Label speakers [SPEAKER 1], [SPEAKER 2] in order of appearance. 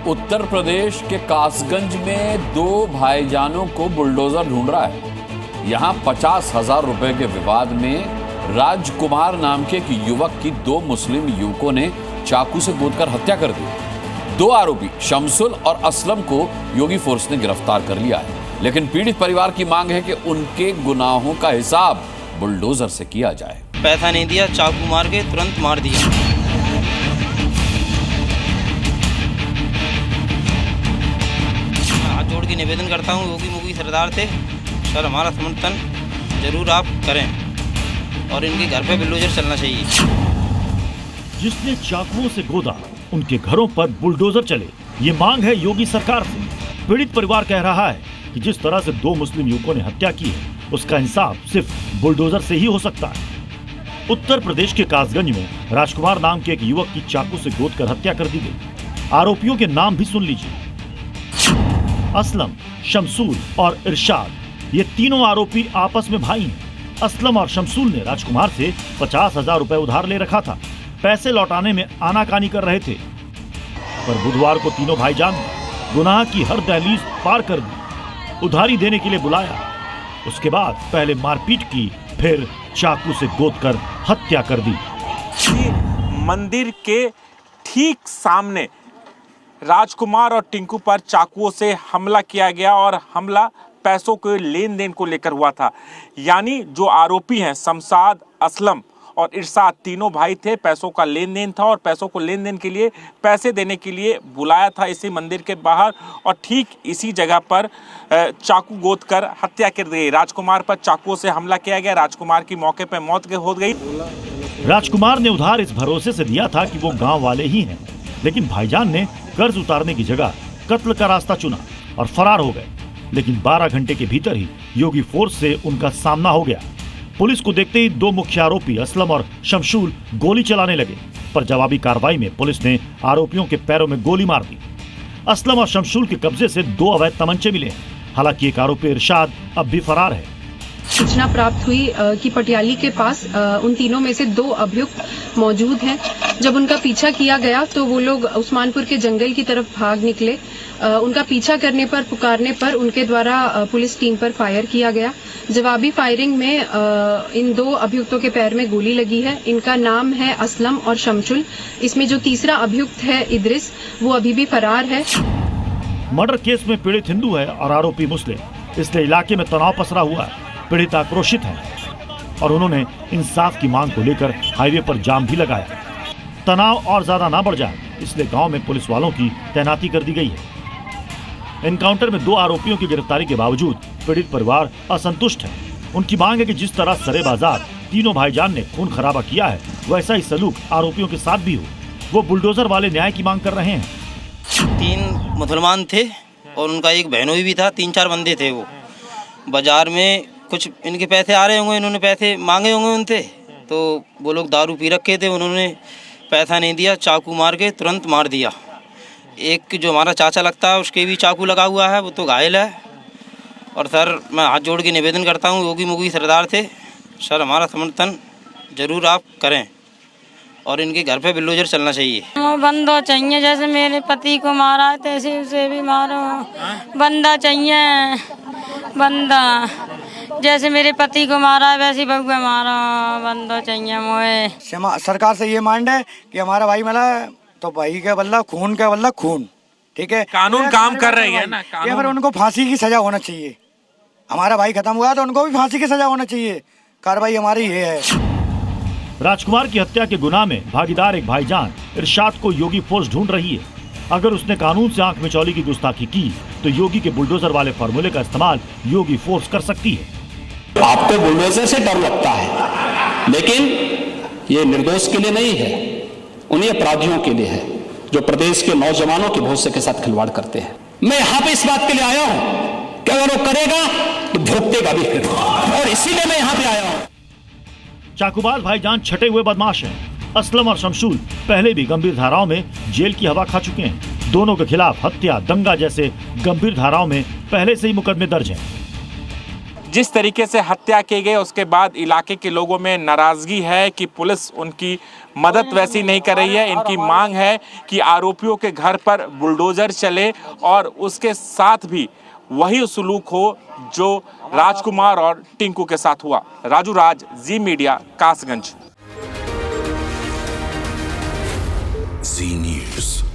[SPEAKER 1] उत्तर प्रदेश के कासगंज में दो भाईजानों को बुलडोजर ढूंढ रहा है। यहां 50,000 रुपए के विवाद में राजकुमार नाम के एक युवक की दो मुस्लिम युवकों ने चाकू से गोदकर हत्या कर दी। दो आरोपी शमसुल और असलम को योगी फोर्स ने गिरफ्तार कर लिया है, लेकिन पीड़ित परिवार की मांग है कि उनके गुनाहों का हिसाब बुलडोजर से किया जाए।
[SPEAKER 2] पैसा नहीं दिया, चाकू मार के तुरंत मार दिया। हाथ जोड़ के निवेदन करता हूँ योगी मोगी सरदार से, सर हमारा समर्थन जरूर आप करें और इनके घर पे बुलडोजर चलना चाहिए।
[SPEAKER 3] जिसने चाकुओं से गोदा उनके घरों पर बुलडोजर चले, ये मांग है योगी सरकार से। पीड़ित परिवार कह रहा है कि जिस तरह से दो मुस्लिम युवकों ने हत्या की है, उसका इंसाफ सिर्फ बुलडोजर से ही हो सकता है। उत्तर प्रदेश के कासगंज में राजकुमार नाम के एक युवक की चाकू से गोदकर हत्या कर दी गई। आरोपियों के नाम भी सुन लीजिए। असलम, शमसूल और इरशाद, ये तीनों आरोपी आपस में भाई हैं। असलम और शमसूल ने राजकुमार से 50,000 रुपए उधार ले रखा था। पैसे लौटाने में आनाकानी कर रहे थे, पर बुधवार को तीनों भाईजान ने गुनाह की हर दहलीज पार कर दी। उधारी देने के लिए बुलाया, उसके बाद पहले मारपीट की, फिर चाकू से गोदकर हत्या कर दी।
[SPEAKER 4] मंदिर के ठीक सामने राजकुमार और टिंकू पर चाकुओं से हमला किया गया और हमला पैसों के लेन देन को लेकर हुआ था। यानी जो आरोपी हैं शमसाद, असलम और इरशाद, तीनों भाई थे। पैसों का लेन देन था और पैसों को लेन देन के लिए, पैसे देने के लिए बुलाया था इसी मंदिर के बाहर और ठीक इसी जगह पर चाकू गोद कर हत्या कर दी। राजकुमार पर चाकुओं से हमला किया गया। राजकुमार की मौके पर मौत हो गई।
[SPEAKER 3] राजकुमार ने उधार इस भरोसे से दिया था कि वो गांव वाले ही हैं, लेकिन भाईजान ने कर्ज उतारने की जगह कत्ल का रास्ता चुना और फरार हो गए। लेकिन 12 घंटे के भीतर ही योगी फोर्स से उनका सामना हो गया। पुलिस को देखते ही दो मुख्य आरोपी असलम और शमसूल गोली चलाने लगे, पर जवाबी कार्रवाई में पुलिस ने आरोपियों के पैरों में गोली मार दी। असलम और शमसूल के कब्जे से 2 अवैध तमंचे मिले। हालांकि एक आरोपी इरशाद अब भी फरार है।
[SPEAKER 5] सूचना प्राप्त हुई कि पटियाली के पास उन तीनों में से 2 अभियुक्त मौजूद हैं। जब उनका पीछा किया गया तो वो लोग उस्मानपुर के जंगल की तरफ भाग निकले। उनका पीछा करने पर, पुकारने पर उनके द्वारा पुलिस टीम पर फायर किया गया। जवाबी फायरिंग में इन 2 अभियुक्तों के पैर में गोली लगी है। इनका नाम है असलम और शमसुल। इसमें जो तीसरा अभियुक्त है इद्रिस, वो अभी भी फरार है।
[SPEAKER 3] मर्डर केस में पीड़ित हिंदू है और आरोपी मुस्लिम, इसलिए इलाके में तनाव पसरा हुआ है। पीड़ित आक्रोशित हैं और उन्होंने इंसाफ की मांग को लेकर हाईवे पर जाम भी लगाया। तनाव और ज्यादा ना बढ़ जाए, इसलिए गांव में पुलिस वालों की तैनाती कर दी गई है। एनकाउंटर में 2 आरोपियों की गिरफ्तारी के बावजूद पीड़ित परिवार असंतुष्ट है। उनकी मांग है कि जिस तरह सरे बाजार तीनों भाईजान ने खून खराबा किया है, वैसा ही सलूक आरोपियों के साथ भी हो। वो बुलडोजर वाले न्याय की मांग कर रहे हैं।
[SPEAKER 2] 3 मुसलमान थे और उनका एक बहनोई भी था। 3-4 बंदे थे। वो बाजार में कुछ इनके पैसे आ रहे होंगे, इन्होंने पैसे मांगे होंगे उनसे, तो वो लोग दारू पी रखे थे। उन्होंने पैसा नहीं दिया, चाकू मार के तुरंत मार दिया। एक जो हमारा चाचा लगता है उसके भी चाकू लगा हुआ है, वो तो घायल है। और सर मैं हाथ जोड़ के निवेदन करता हूँ योगी मोगी सरदार से, सर हमारा समर्थन जरूर आप करें और इनके घर पे बुलडोजर चलना चाहिए।
[SPEAKER 6] बंदा चाहिए, जैसे मेरे पति को मारा है तैसे उसे भी मारो। बंदा चाहिए, बंदा जैसे मेरे पति को मारा है वैसे बहू को मारा। बंदा चाहिए मुझे।
[SPEAKER 7] सरकार से ये मांग है कि हमारा भाई मिला तो भाई का बल्ला खून का बल्ला खून, ठीक है।
[SPEAKER 4] कानून काम कर रही है ना,
[SPEAKER 7] कानून। उनको फांसी की सजा होना चाहिए। हमारा भाई खत्म हुआ तो उनको भी फांसी की सजा होना चाहिए। कार्रवाई हमारी ये है।
[SPEAKER 3] राजकुमार की हत्या के गुनाह में भागीदार एक भाईजान इरशाद को योगी फोर्स ढूंढ रही है। अगर उसने कानून से आंख मिचौली की गुस्ताखी की तो योगी के बुलडोजर वाले फार्मूले का इस्तेमाल योगी फोर्स कर सकती है।
[SPEAKER 8] आपको बुलडोजर से डर लगता है, लेकिन ये निर्दोष के लिए नहीं है, उन्हीं अपराधियों के लिए है जो प्रदेश के नौजवानों के भविष्य के साथ खिलवाड़ करते हैं। मैं यहाँ पे इस बात के लिए आया हूँ कि अगर वो करेगा तो भुगतेगा भी फिर, और इसीलिए मैं यहाँ पे आया हूँ।
[SPEAKER 3] चाकूबाज भाईजान छटे हुए बदमाश हैं। असलम और शमसूल पहले भी गंभीर धाराओं में जेल की हवा खा चुके हैं। दोनों के खिलाफ हत्या, दंगा जैसे गंभीर धाराओं में पहले से ही मुकदमे दर्ज हैं।
[SPEAKER 4] जिस तरीके से हत्या की गई उसके बाद इलाके के लोगों में नाराजगी है कि पुलिस उनकी मदद वैसी नहीं कर रही है। इनकी मांग है कि आरोपियों के घर पर बुलडोजर चले और उसके साथ भी वही सलूक हो जो राजकुमार और टिंकू के साथ हुआ। राजू राज, जी मीडिया, कासगंज।
[SPEAKER 9] जी न्यूज़।